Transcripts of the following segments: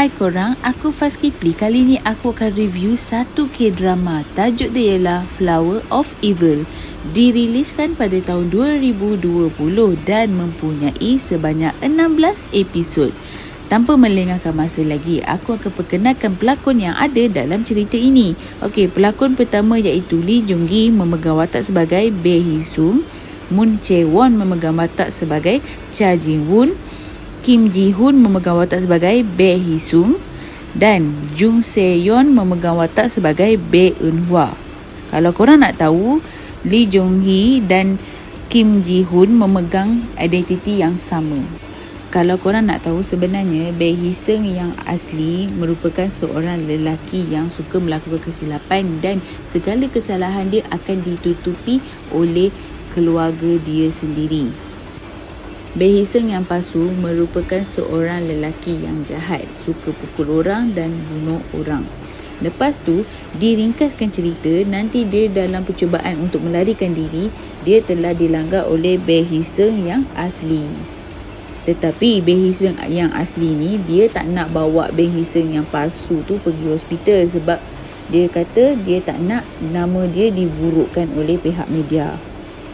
Hai korang, aku Faz Kipli. Kali ni aku akan review satu K-drama. Tajuk dia ialah Flower of Evil. Diriliskan pada tahun 2020 dan mempunyai sebanyak 16 episod. Tanpa melengahkan masa lagi, aku akan perkenalkan pelakon yang ada dalam cerita ini. Okey, pelakon pertama iaitu Lee Jung Gi memegang watak sebagai Bae Hee Sung, Moon Chae Won memegang watak sebagai Cha Jin Woon, Kim Ji Hoon memegang watak sebagai Bae Hee Sung dan Jung Se Yeon memegang watak sebagai Bae Eun Hwa. Kalau korang nak tahu, Lee Jung Gi dan Kim Ji Hoon memegang identiti yang sama. Kalau korang nak tahu, sebenarnya Bae Hee Sung yang asli merupakan seorang lelaki yang suka melakukan kesilapan dan segala kesalahan dia akan ditutupi oleh keluarga dia sendiri. Bae Hee Sung yang palsu merupakan seorang lelaki yang jahat, suka pukul orang dan bunuh orang. Lepas tu, diringkaskan cerita, nanti dia dalam percubaan untuk melarikan diri, dia telah dilanggar oleh Bae Hee Sung yang asli. Tetapi Bae Hee Sung yang asli ni, dia tak nak bawa Bae Hee Sung yang palsu tu pergi hospital sebab dia kata dia tak nak nama dia diburukkan oleh pihak media.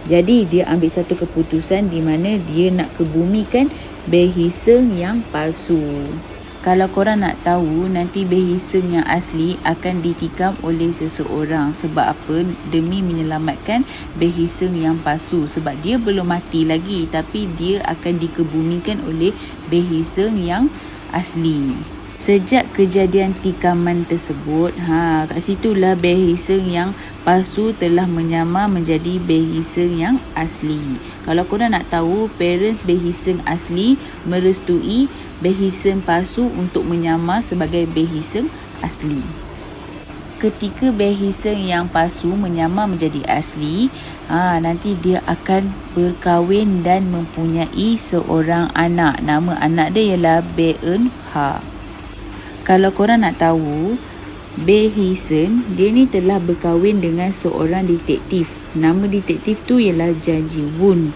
Jadi dia ambil satu keputusan di mana dia nak kebumikan Bae Hee Sung yang palsu. Kalau korang nak tahu, nanti Bae Hee Sung yang asli akan ditikam oleh seseorang. Sebab apa? Demi menyelamatkan Bae Hee Sung yang palsu. Sebab dia belum mati lagi, tapi dia akan dikebumikan oleh Bae Hee Sung yang asli. Sejak kejadian tikaman tersebut, kat situlah Bae Hee Sung yang palsu telah menyamar menjadi Bae Hee Sung yang asli. Kalau korang nak tahu, parents Bae Hee Sung asli merestui Bae Hee Sung palsu untuk menyamar sebagai Bae Hee Sung asli. Ketika Bae Hee Sung yang palsu menyamar menjadi asli, nanti dia akan berkahwin dan mempunyai seorang anak. Nama anak dia ialah Bae Eun Hwa. Kalau korang nak tahu, Bae Hee Sung dia ni telah berkahwin dengan seorang detektif. Nama detektif tu ialah Cha Ji Woon.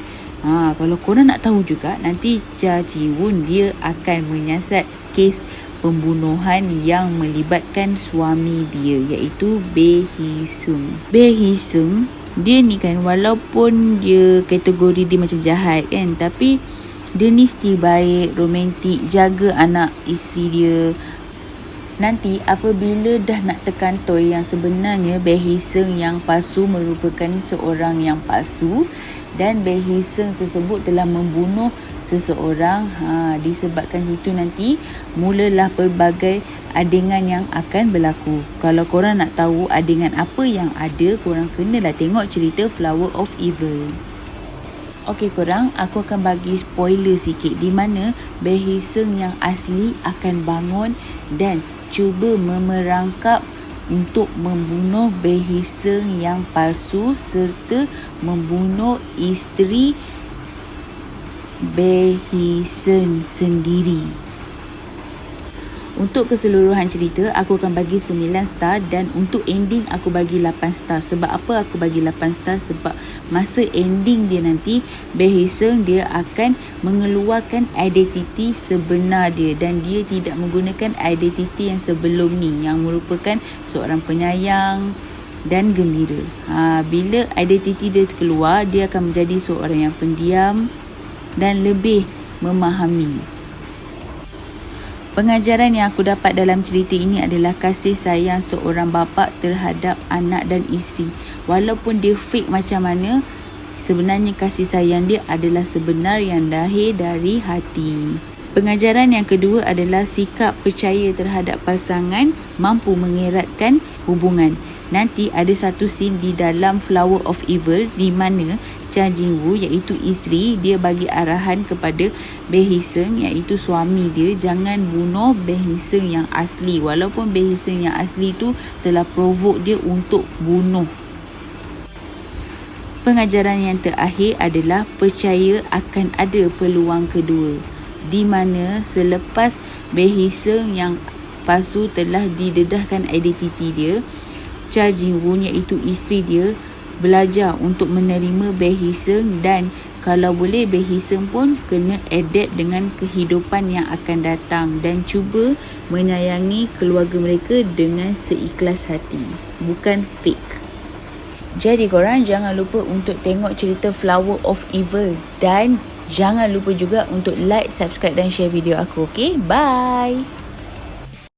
Kalau korang nak tahu juga, nanti Cha Ji Woon dia akan menyiasat kes pembunuhan yang melibatkan suami dia, iaitu Bae Hee Sung. Bae Hee Sung dia ni kan, walaupun dia kategori dia macam jahat kan, tapi dia ni still baik, romantik, jaga anak isteri dia. Nanti apabila dah nak terkantoi yang sebenarnya Bae Hee Sung yang palsu merupakan seorang yang palsu dan Bae Hee Sung tersebut telah membunuh seseorang, disebabkan itu nanti mulalah pelbagai adegan yang akan berlaku. Kalau korang nak tahu adegan apa yang ada, korang kenalah tengok cerita Flower of Evil. Okey korang, aku akan bagi spoiler sikit di mana Bae Hee Sung yang asli akan bangun dan cuba memerangkap untuk membunuh Bae Hee Sung yang palsu serta membunuh isteri Bae Hee Sung sendiri. Untuk keseluruhan cerita, aku akan bagi 9 star dan untuk ending aku bagi 8 star. Sebab apa aku bagi 8 star? Sebab masa ending dia nanti, Bae Hee Sung dia akan mengeluarkan identiti sebenar dia dan dia tidak menggunakan identiti yang sebelum ni yang merupakan seorang penyayang dan gembira. Bila identiti dia keluar, dia akan menjadi seorang yang pendiam dan lebih memahami. Pengajaran yang aku dapat dalam cerita ini adalah kasih sayang seorang bapa terhadap anak dan isteri. Walaupun dia fake macam mana, sebenarnya kasih sayang dia adalah sebenar yang lahir dari hati. Pengajaran yang kedua adalah sikap percaya terhadap pasangan mampu mengeratkan hubungan. Nanti ada satu scene di dalam Flower of Evil di mana Cha Jin Woo iaitu isteri dia bagi arahan kepada Bae Hee Sung iaitu suami dia jangan bunuh Bae Hee Sung yang asli, walaupun Bae Hee Sung yang asli tu telah provoke dia untuk bunuh. Pengajaran yang terakhir adalah percaya akan ada peluang kedua, di mana selepas Bae Hee Sung yang palsu telah didedahkan identiti dia, Cha Jin Woon iaitu isteri dia belajar untuk menerima Bae Hee Sung dan Kalau boleh Behism pun kena adapt dengan kehidupan yang akan datang dan cuba menyayangi keluarga mereka dengan seikhlas hati, bukan fake. Jadi korang jangan lupa untuk tengok cerita Flower of Evil dan jangan lupa juga untuk like, subscribe dan share video aku. Okay, bye.